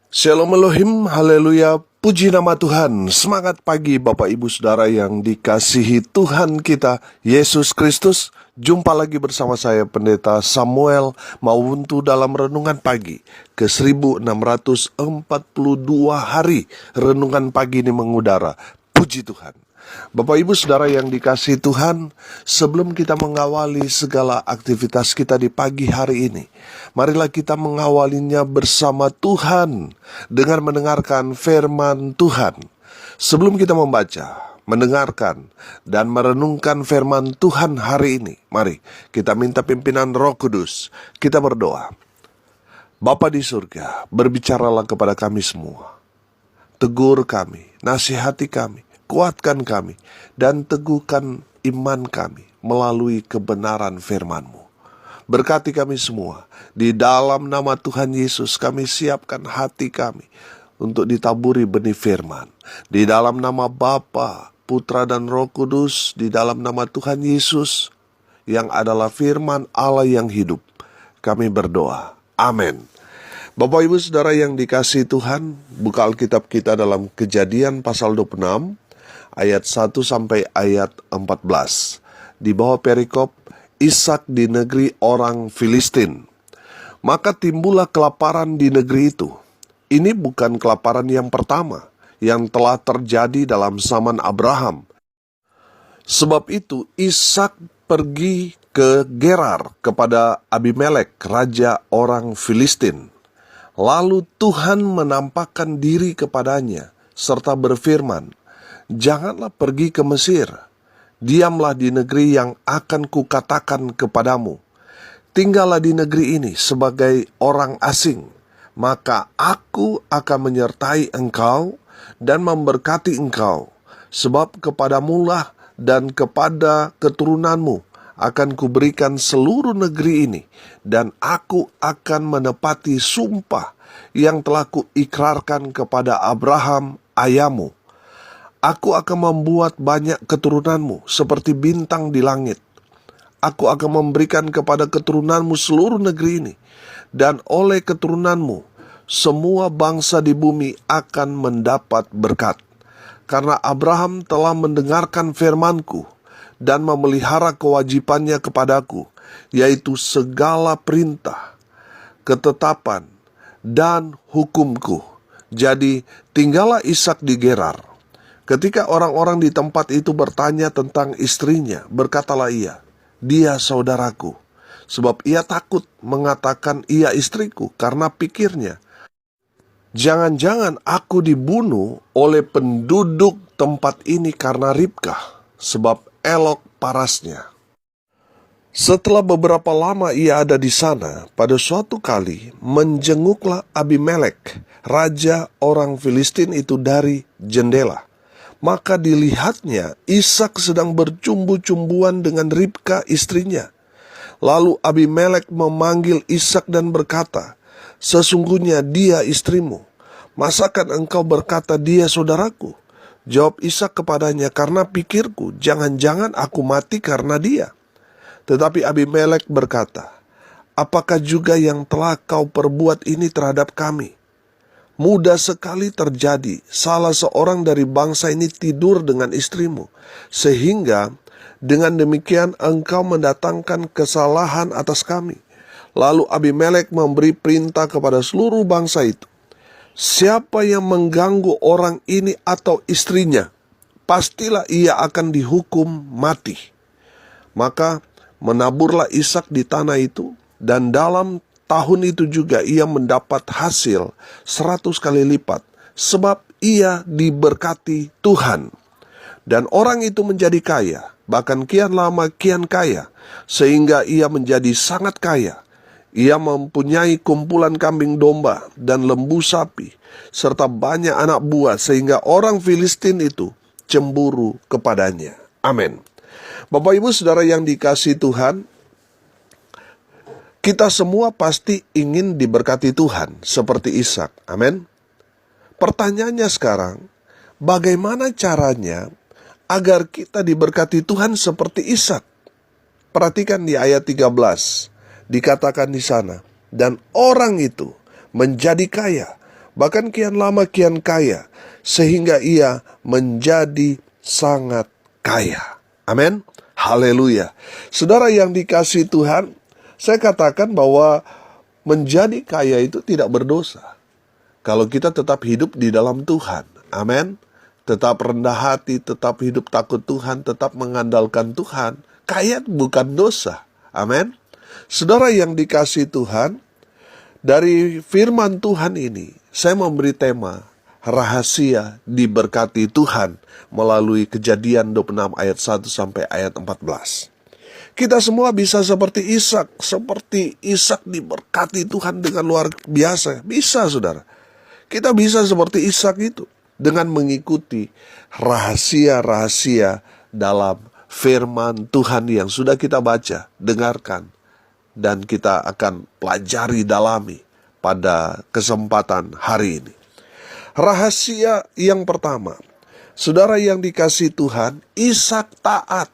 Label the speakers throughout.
Speaker 1: Shalom Elohim, haleluya, puji nama Tuhan. Semangat pagi Bapak Ibu Saudara yang dikasihi Tuhan kita, Yesus Kristus. Jumpa lagi bersama saya Pendeta Samuel Mawuntu dalam Renungan Pagi ke 1642 hari Renungan Pagi ini mengudara. Puji Tuhan. Bapak Ibu Saudara yang dikasihi Tuhan, sebelum kita mengawali segala aktivitas kita di pagi hari ini, marilah kita mengawalinya bersama Tuhan dengan mendengarkan firman Tuhan. Sebelum kita membaca, mendengarkan, dan merenungkan firman Tuhan hari ini, mari kita minta pimpinan Roh Kudus. Kita berdoa. Bapa di surga, berbicaralah kepada kami semua. Tegur kami, nasihati kami, kuatkan kami, dan teguhkan iman kami melalui kebenaran firman-Mu. Berkati kami semua. Di dalam nama Tuhan Yesus kami siapkan hati kami untuk ditaburi benih firman. Di dalam nama Bapa, Putra, dan Roh Kudus, di dalam nama Tuhan Yesus yang adalah firman Allah yang hidup, kami berdoa. Amin. Bapak Ibu Saudara yang dikasihi Tuhan, buka Alkitab kita dalam Kejadian pasal 26, ayat 1 sampai ayat 14. Di bawah perikop, Ishak di negeri orang Filistin. Maka timbullah kelaparan di negeri itu. Ini bukan kelaparan yang pertama yang telah terjadi dalam zaman Abraham. Sebab itu Ishak pergi ke Gerar kepada Abimelek, raja orang Filistin. Lalu Tuhan menampakkan diri kepadanya serta berfirman, "Janganlah pergi ke Mesir, diamlah di negeri yang akan kukatakan kepadamu. Tinggallah di negeri ini sebagai orang asing, maka aku akan menyertai engkau dan memberkati engkau, sebab kepadamulah dan kepada keturunanmu akan kuberikan seluruh negeri ini, dan aku akan menepati sumpah yang telah kuikrarkan kepada Abraham ayahmu. Aku akan membuat banyak keturunanmu seperti bintang di langit. Aku akan memberikan kepada keturunanmu seluruh negeri ini, dan oleh keturunanmu semua bangsa di bumi akan mendapat berkat. Karena Abraham telah mendengarkan firmanku dan memelihara kewajibannya kepadaku, yaitu segala perintah, ketetapan, dan hukumku. Jadi tinggallah Ishak di Gerar. Ketika orang-orang di tempat itu bertanya tentang istrinya, berkatalah ia, 'Dia saudaraku.' Sebab ia takut mengatakan ia istriku, karena pikirnya, 'Jangan-jangan aku dibunuh oleh penduduk tempat ini karena Ribkah, sebab elok parasnya.' Setelah beberapa lama ia ada di sana, pada suatu kali menjenguklah Abimelek, raja orang Filistin itu dari jendela. Maka dilihatnya Ishak sedang bercumbu-cumbuan dengan Ribka istrinya. Lalu Abimelek memanggil Ishak dan berkata, 'Sesungguhnya dia istrimu. Masakan engkau berkata dia saudaraku?' Jawab Ishak kepadanya, 'Karena pikirku, jangan-jangan aku mati karena dia.' Tetapi Abimelek berkata, 'Apakah juga yang telah kau perbuat ini terhadap kami? Mudah sekali terjadi salah seorang dari bangsa ini tidur dengan istrimu, sehingga dengan demikian engkau mendatangkan kesalahan atas kami.' Lalu Abimelek memberi perintah kepada seluruh bangsa itu, 'Siapa yang mengganggu orang ini atau istrinya, pastilah ia akan dihukum mati.' Maka menaburlah Ishak di tanah itu, dan dalam tahun itu juga ia mendapat hasil 100 kali lipat, sebab ia diberkati Tuhan. Dan orang itu menjadi kaya, bahkan kian lama kian kaya, sehingga ia menjadi sangat kaya. Ia mempunyai kumpulan kambing domba dan lembu sapi, serta banyak anak buah, sehingga orang Filistin itu cemburu kepadanya." Amin. Bapak Ibu Saudara yang dikasihi Tuhan, kita semua pasti ingin diberkati Tuhan seperti Ishak. Amin. Pertanyaannya sekarang, bagaimana caranya agar kita diberkati Tuhan seperti Ishak? Perhatikan di ayat 13, dikatakan di sana, "Dan orang itu menjadi kaya, bahkan kian lama kian kaya, sehingga ia menjadi sangat kaya. Amin. Haleluya. Saudara yang dikasihi Tuhan, saya katakan bahwa menjadi kaya itu tidak berdosa kalau kita tetap hidup di dalam Tuhan. Amin. Tetap rendah hati, tetap hidup takut Tuhan, tetap mengandalkan Tuhan. Kaya bukan dosa. Amin. Saudara yang dikasihi Tuhan, dari firman Tuhan ini, saya memberi tema rahasia diberkati Tuhan melalui Kejadian 26 ayat 1 sampai ayat 14. Kita semua bisa seperti Ishak diberkati Tuhan dengan luar biasa. Bisa, saudara. Kita bisa seperti Ishak itu dengan mengikuti rahasia-rahasia dalam firman Tuhan yang sudah kita baca, dengarkan, dan kita akan pelajari dalami pada kesempatan hari ini. Rahasia yang pertama, saudara yang dikasihi Tuhan, Ishak taat.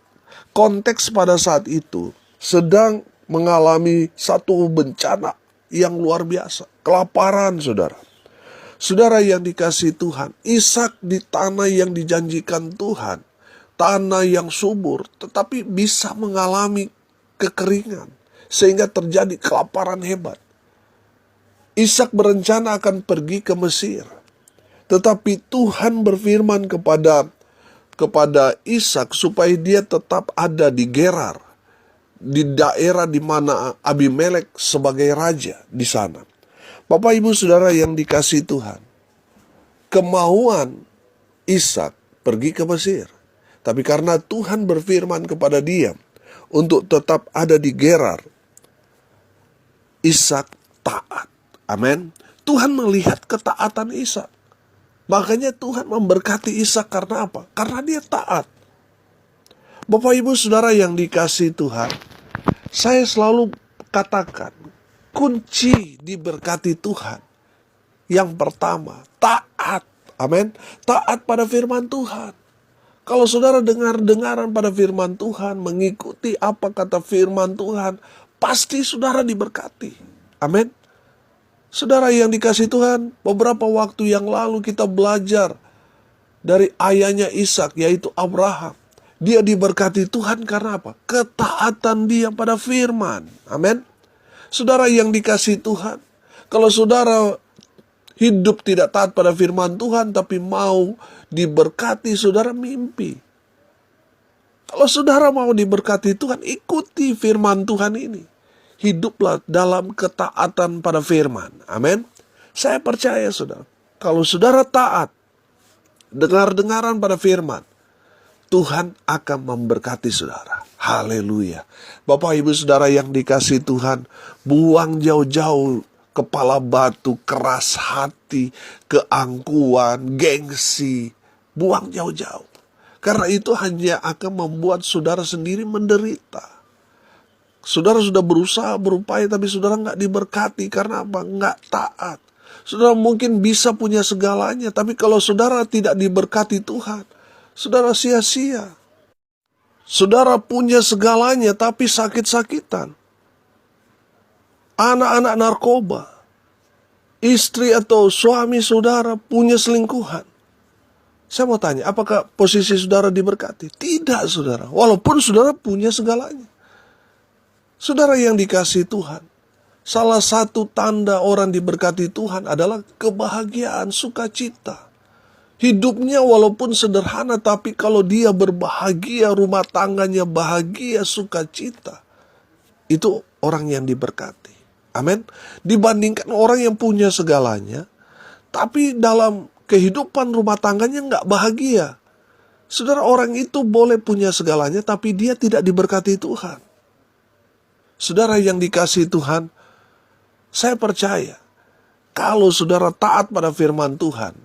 Speaker 1: Konteks pada saat itu sedang mengalami satu bencana yang luar biasa, kelaparan, saudara. Saudara yang dikasihi Tuhan, Ishak di tanah yang dijanjikan Tuhan, tanah yang subur, tetapi bisa mengalami kekeringan, sehingga terjadi kelaparan hebat. Ishak berencana akan pergi ke Mesir, tetapi Tuhan berfirman kepada Ishak supaya dia tetap ada di Gerar, di daerah di mana Abimelek sebagai raja di sana. Bapak Ibu Saudara yang dikasihi Tuhan, kemauan Ishak pergi ke Mesir, tapi karena Tuhan berfirman kepada dia untuk tetap ada di Gerar, Ishak taat. Amin. Tuhan melihat ketaatan Ishak. Makanya Tuhan memberkati Ishak karena apa? Karena dia taat. Bapak Ibu Saudara yang dikasihi Tuhan, saya selalu katakan, kunci diberkati Tuhan yang pertama, taat. Amin. Taat pada firman Tuhan. Kalau saudara dengar-dengaran pada firman Tuhan, mengikuti apa kata firman Tuhan, pasti saudara diberkati. Amin. Saudara yang dikasihi Tuhan, beberapa waktu yang lalu kita belajar dari ayahnya Ishak, yaitu Abraham. Dia diberkati Tuhan karena apa? Ketaatan dia pada firman. Amin. Saudara yang dikasihi Tuhan, kalau saudara hidup tidak taat pada firman Tuhan, tapi mau diberkati, saudara mimpi. Kalau saudara mau diberkati Tuhan, ikuti firman Tuhan ini. Hiduplah dalam ketaatan pada firman. Amin. Saya percaya, saudara, kalau saudara taat, dengar-dengaran pada firman, Tuhan akan memberkati saudara. Haleluya. Bapak Ibu Saudara yang dikasihi Tuhan, buang jauh-jauh kepala batu, keras hati, keangkuhan, gengsi. Buang jauh-jauh. Karena itu hanya akan membuat saudara sendiri menderita. Saudara sudah berusaha, berupaya, tapi saudara nggak diberkati. Karena apa? Nggak taat. Saudara mungkin bisa punya segalanya, tapi kalau saudara tidak diberkati Tuhan, saudara sia-sia. Saudara punya segalanya, tapi sakit-sakitan. Anak-anak narkoba. Istri atau suami saudara punya selingkuhan. Saya mau tanya, apakah posisi saudara diberkati? Tidak, saudara. Walaupun saudara punya segalanya. Saudara yang dikasihi Tuhan, salah satu tanda orang diberkati Tuhan adalah kebahagiaan, sukacita. Hidupnya walaupun sederhana, tapi kalau dia berbahagia, rumah tangganya bahagia, sukacita, itu orang yang diberkati. Amin. Dibandingkan orang yang punya segalanya, tapi dalam kehidupan rumah tangganya nggak bahagia. Saudara, orang itu boleh punya segalanya, tapi dia tidak diberkati Tuhan. Saudara yang dikasihi Tuhan, saya percaya, kalau saudara taat pada firman Tuhan,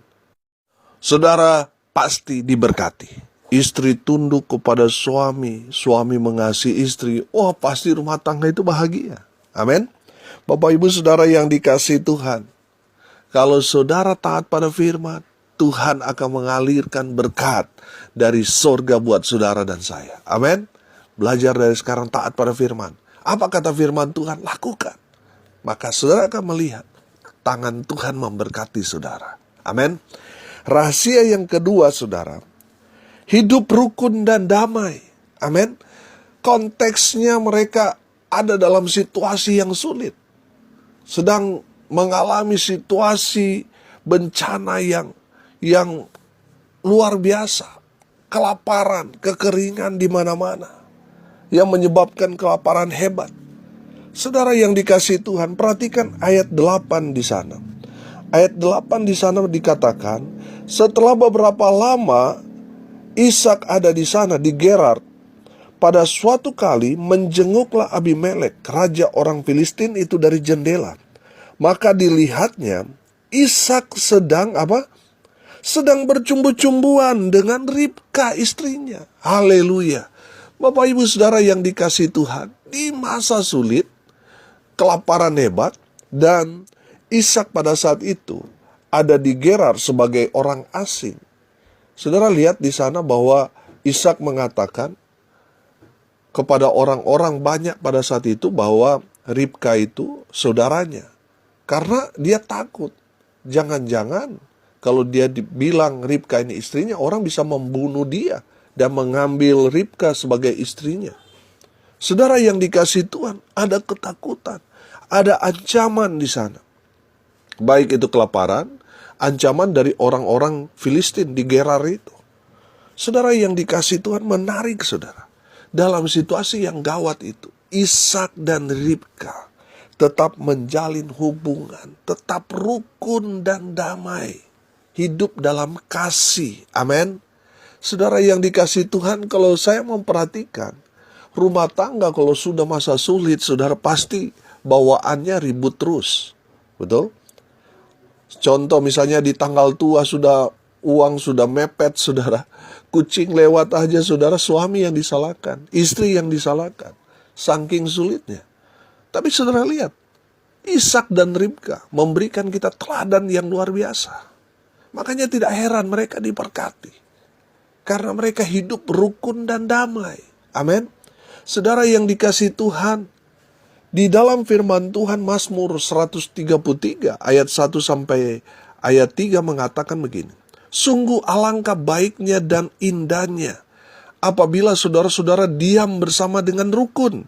Speaker 1: saudara pasti diberkati. Istri tunduk kepada suami, suami mengasihi istri, wah pasti rumah tangga itu bahagia. Amin. Bapak Ibu Saudara yang dikasihi Tuhan, kalau saudara taat pada firman, Tuhan akan mengalirkan berkat dari sorga buat saudara dan saya. Amin. Belajar dari sekarang taat pada firman. Apa kata firman Tuhan? Lakukan. Maka saudara akan melihat tangan Tuhan memberkati saudara. Amin. Rahasia yang kedua saudara, hidup rukun dan damai. Amin. Konteksnya mereka ada dalam situasi yang sulit. Sedang mengalami situasi bencana yang luar biasa. Kelaparan, kekeringan di mana-mana. Yang menyebabkan kelaparan hebat. Saudara yang dikasihi Tuhan, perhatikan ayat 8 di sana. Ayat 8 di sana dikatakan, setelah beberapa lama Ishak ada di sana di Gerar. Pada suatu kali menjenguklah Abimelek, raja orang Filistin itu dari jendela. Maka dilihatnya Ishak sedang apa? Sedang bercumbu-cumbuan dengan Ribka istrinya. Haleluya. Bapak ibu saudara yang dikasihi Tuhan, di masa sulit, kelaparan hebat, dan Ishak pada saat itu ada di Gerar sebagai orang asing. Saudara lihat di sana bahwa Ishak mengatakan kepada orang-orang banyak pada saat itu bahwa Ribka itu saudaranya. Karena dia takut. Jangan-jangan kalau dia dibilang Ribka ini istrinya, orang bisa membunuh dia dan mengambil Ribka sebagai istrinya. Saudara yang dikasihi Tuhan, ada ketakutan, ada ancaman di sana. Baik itu kelaparan, ancaman dari orang-orang Filistin di Gerar itu. Saudara yang dikasihi Tuhan, menarik saudara. Dalam situasi yang gawat itu, Ishak dan Ribka tetap menjalin hubungan, tetap rukun dan damai. Hidup dalam kasih. Amin. Saudara yang dikasihi Tuhan, kalau saya memperhatikan, rumah tangga kalau sudah masa sulit, saudara pasti bawaannya ribut terus. Betul? Contoh misalnya di tanggal tua uang sudah mepet, saudara. Kucing lewat aja, saudara, suami yang disalahkan, istri yang disalahkan. Saking sulitnya. Tapi saudara lihat, Ishak dan Ribka memberikan kita teladan yang luar biasa. Makanya tidak heran mereka diberkati. Karena mereka hidup rukun dan damai. Amin. Saudara yang dikasihi Tuhan, di dalam firman Tuhan Mazmur 133 ayat 1 sampai ayat 3 mengatakan begini. Sungguh alangkah baiknya dan indahnya apabila saudara-saudara diam bersama dengan rukun.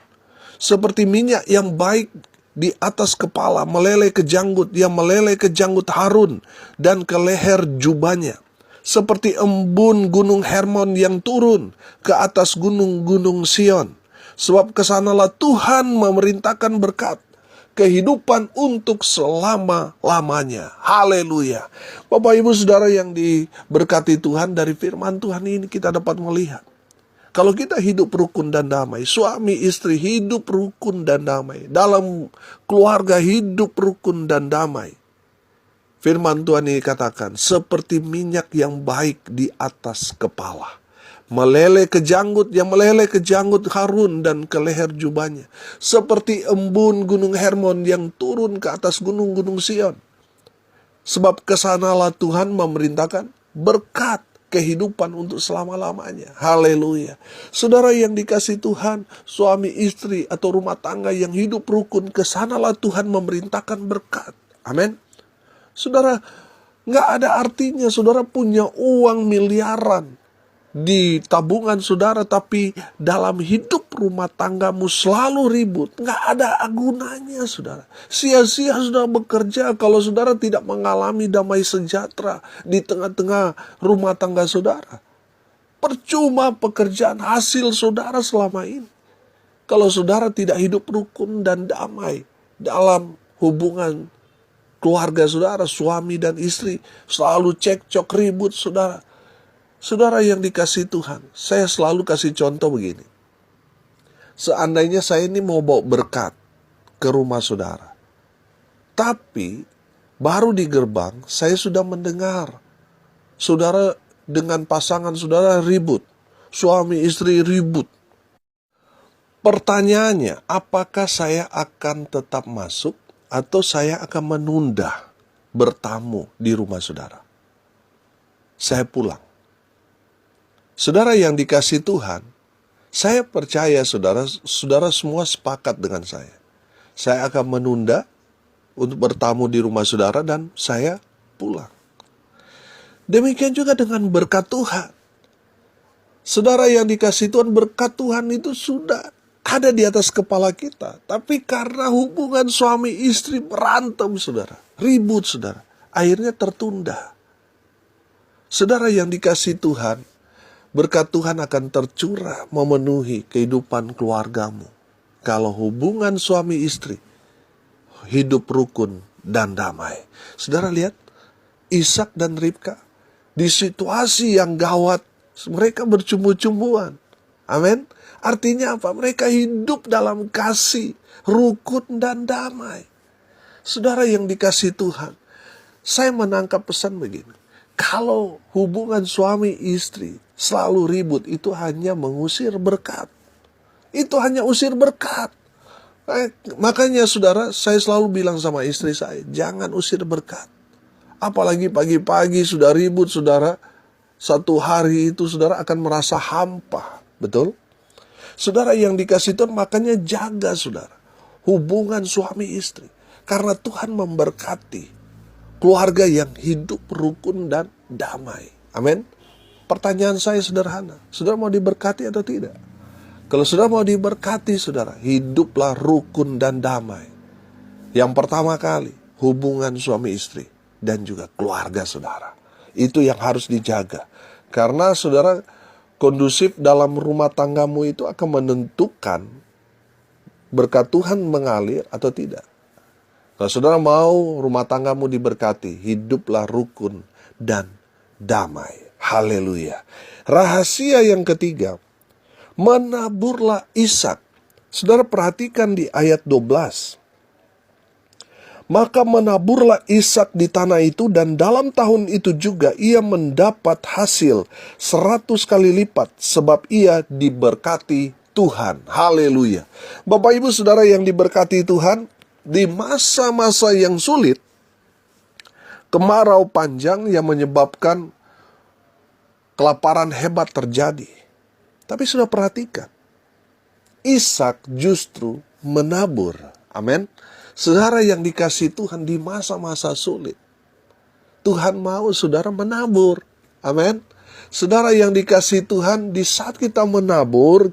Speaker 1: Seperti minyak yang baik di atas kepala meleleh ke janggut, yang meleleh ke janggut Harun dan ke leher jubahnya. Seperti embun gunung Hermon yang turun ke atas gunung-gunung Sion. Sebab kesanalah Tuhan memerintahkan berkat, kehidupan untuk selama-lamanya. Haleluya. Bapak ibu saudara yang diberkati Tuhan, dari firman Tuhan ini kita dapat melihat. Kalau kita hidup rukun dan damai, suami istri hidup rukun dan damai, dalam keluarga hidup rukun dan damai. Firman Tuhan ini katakan, seperti minyak yang baik di atas kepala. Meleleh ke janggut, yang meleleh ke janggut Harun dan ke leher jubahnya. Seperti embun gunung Hermon yang turun ke atas gunung-gunung Sion. Sebab kesanalah Tuhan memerintahkan berkat, kehidupan untuk selama-lamanya. Haleluya. Saudara yang dikasihi Tuhan, suami istri atau rumah tangga yang hidup rukun, kesanalah Tuhan memerintahkan berkat. Amin. Saudara, nggak ada artinya saudara punya uang miliaran di tabungan saudara, tapi dalam hidup rumah tanggamu selalu ribut. Nggak ada gunanya saudara. Sia-sia saudara bekerja kalau saudara tidak mengalami damai sejahtera di tengah-tengah rumah tangga saudara. Percuma pekerjaan hasil saudara selama ini kalau saudara tidak hidup rukun dan damai dalam hubungan keluarga saudara, suami dan istri. Selalu cekcok ribut saudara. Saudara yang dikasihi Tuhan, saya selalu kasih contoh begini. Seandainya saya ini mau bawa berkat ke rumah saudara, tapi baru di gerbang saya sudah mendengar saudara dengan pasangan saudara ribut, suami istri ribut. Pertanyaannya, apakah saya akan tetap masuk atau saya akan menunda bertamu di rumah saudara? Saya pulang. Saudara yang dikasihi Tuhan, saya percaya saudara semua sepakat dengan saya. Saya akan menunda untuk bertamu di rumah saudara dan saya pulang. Demikian juga dengan berkat Tuhan. Saudara yang dikasihi Tuhan, berkat Tuhan itu sudah ada di atas kepala kita. Tapi karena hubungan suami istri berantem, saudara, ribut, saudara, akhirnya tertunda. Saudara yang dikasihi Tuhan, berkat Tuhan akan tercurah memenuhi kehidupan keluargamu. Kalau hubungan suami istri hidup rukun dan damai. Saudara lihat, Ishak dan Ribka di situasi yang gawat, mereka bercumbu-cumbuan. Amin. Artinya apa? Mereka hidup dalam kasih, rukun dan damai. Saudara yang dikasihi Tuhan, saya menangkap pesan begini. Kalau hubungan suami istri selalu ribut, itu hanya mengusir berkat. Itu hanya usir berkat. Makanya saudara, saya selalu bilang sama istri saya, jangan usir berkat. Apalagi pagi-pagi sudah ribut, saudara. Satu hari itu saudara akan merasa hampa. Betul? Saudara yang dikasihi Tuhan, makanya jaga saudara hubungan suami istri. Karena Tuhan memberkati keluarga yang hidup rukun dan damai. Amin. Pertanyaan saya sederhana. Saudara mau diberkati atau tidak? Kalau saudara mau diberkati, saudara, hiduplah rukun dan damai. Yang pertama kali, hubungan suami istri dan juga keluarga saudara. Itu yang harus dijaga. Karena saudara, kondusif dalam rumah tanggamu itu akan menentukan berkat Tuhan mengalir atau tidak. Kalau saudara mau rumah tanggamu diberkati, hiduplah rukun dan damai. Haleluya. Rahasia yang ketiga, menaburlah Ishak. Saudara perhatikan di ayat 12. Maka menaburlah Ishak di tanah itu, dan dalam tahun itu juga ia mendapat hasil 100 kali lipat, sebab ia diberkati Tuhan. Haleluya. Bapak Ibu Saudara yang diberkati Tuhan, di masa-masa yang sulit, kemarau panjang yang menyebabkan kelaparan hebat terjadi. Tapi sudah perhatikan, Ishak justru menabur. Amin. Saudara yang dikasihi Tuhan, di masa-masa sulit, Tuhan mau saudara menabur. Amin. Saudara yang dikasihi Tuhan, di saat kita menabur,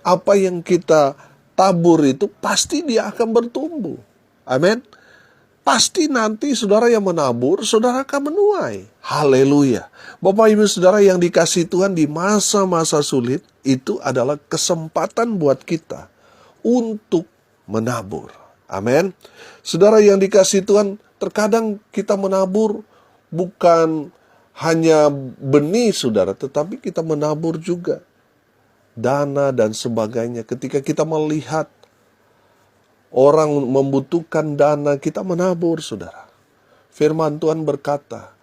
Speaker 1: apa yang kita tabur itu pasti dia akan bertumbuh. Amin. Pasti nanti saudara yang menabur, saudara akan menuai. Haleluya. Bapak Ibu Saudara yang dikasihi Tuhan, di masa-masa sulit, itu adalah kesempatan buat kita untuk menabur. Amin. Saudara yang dikasihi Tuhan, terkadang kita menabur bukan hanya benih saudara, tetapi kita menabur juga dana dan sebagainya. Ketika kita melihat orang membutuhkan dana, kita menabur, saudara. Firman Tuhan berkata,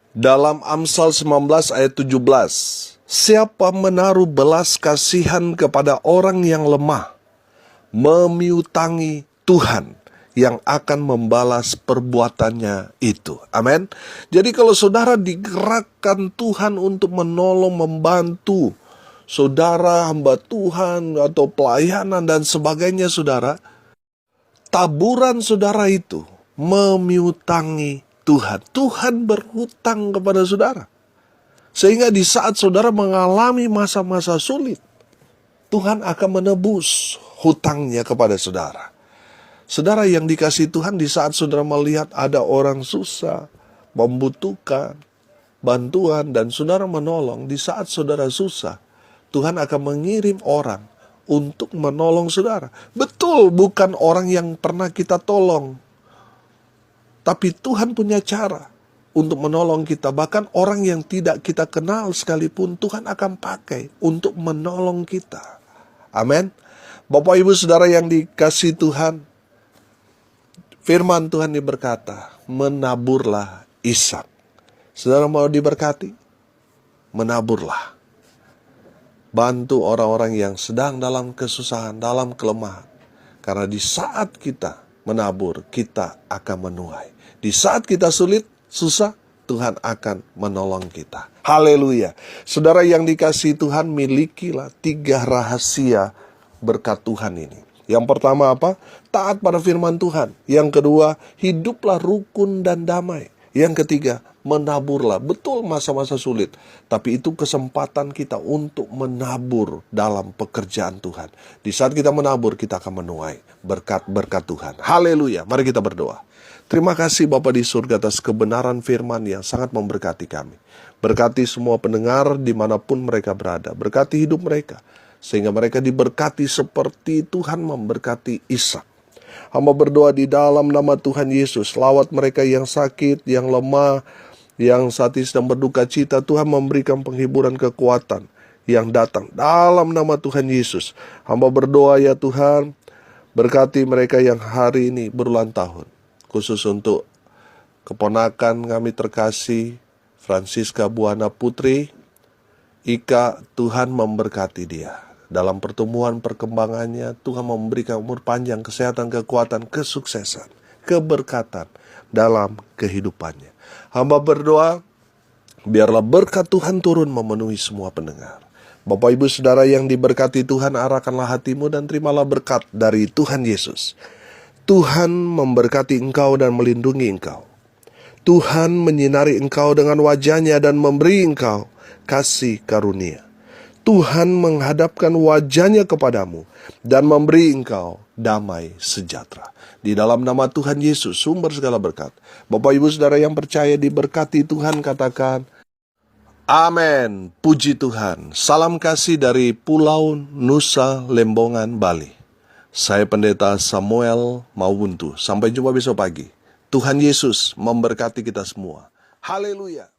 Speaker 1: dalam Amsal 19 ayat 17, siapa menaruh belas kasihan kepada orang yang lemah, memiutangi Tuhan yang akan membalas perbuatannya itu. Amin. Jadi kalau saudara digerakkan Tuhan untuk menolong, membantu saudara, hamba Tuhan, atau pelayanan dan sebagainya, saudara, taburan saudara itu memiutangi Tuhan. Tuhan berhutang kepada saudara. Sehingga di saat saudara mengalami masa-masa sulit, Tuhan akan menebus hutangnya kepada saudara. Saudara yang dikasihi Tuhan, di saat saudara melihat ada orang susah, membutuhkan bantuan, dan saudara menolong, di saat saudara susah, Tuhan akan mengirim orang untuk menolong saudara. Betul, bukan orang yang pernah kita tolong, tapi Tuhan punya cara untuk menolong kita. Bahkan orang yang tidak kita kenal sekalipun, Tuhan akan pakai untuk menolong kita. Amin. Bapak Ibu Saudara yang dikasihi Tuhan, firman Tuhan ini berkata, menaburlah Ishak. Saudara mau diberkati? Menaburlah. Bantu orang-orang yang sedang dalam kesusahan, dalam kelemahan. Karena di saat kita menabur, kita akan menuai. Di saat kita sulit, susah, Tuhan akan menolong kita. Haleluya. Saudara yang dikasihi Tuhan, milikilah 3 rahasia berkat Tuhan ini. Yang pertama apa? Taat pada firman Tuhan. Yang kedua, hiduplah rukun dan damai. Yang ketiga, menaburlah. Betul masa-masa sulit, tapi itu kesempatan kita untuk menabur dalam pekerjaan Tuhan. Di saat kita menabur, kita akan menuai berkat-berkat Tuhan. Haleluya. Mari kita berdoa. Terima kasih Bapa di surga atas kebenaran firman yang sangat memberkati kami. Berkati semua pendengar dimanapun mereka berada. Berkati hidup mereka, sehingga mereka diberkati seperti Tuhan memberkati Ishak. Hamba berdoa di dalam nama Tuhan Yesus, lawat mereka yang sakit, yang lemah, yang saat ini sedang berduka cita. Tuhan memberikan penghiburan kekuatan yang datang dalam nama Tuhan Yesus. Hamba berdoa ya Tuhan, berkati mereka yang hari ini berulang tahun. Khusus untuk keponakan kami terkasih, Francisca Buana Putri, Ika, Tuhan memberkati dia. Dalam pertumbuhan perkembangannya, Tuhan memberikan umur panjang, kesehatan, kekuatan, kesuksesan, keberkatan dalam kehidupannya. Hamba berdoa, biarlah berkat Tuhan turun memenuhi semua pendengar. Bapak Ibu Saudara yang diberkati Tuhan, arahkanlah hatimu dan terimalah berkat dari Tuhan Yesus. Tuhan memberkati engkau dan melindungi engkau. Tuhan menyinari engkau dengan wajah-Nya dan memberi engkau kasih karunia. Tuhan menghadapkan wajah-Nya kepadamu dan memberi engkau damai sejahtera. Di dalam nama Tuhan Yesus, sumber segala berkat. Bapak Ibu Saudara yang percaya diberkati Tuhan, katakan amin. Puji Tuhan. Salam kasih dari Pulau Nusa Lembongan, Bali. Saya Pendeta Samuel Mawuntu. Sampai jumpa besok pagi. Tuhan Yesus memberkati kita semua. Haleluya.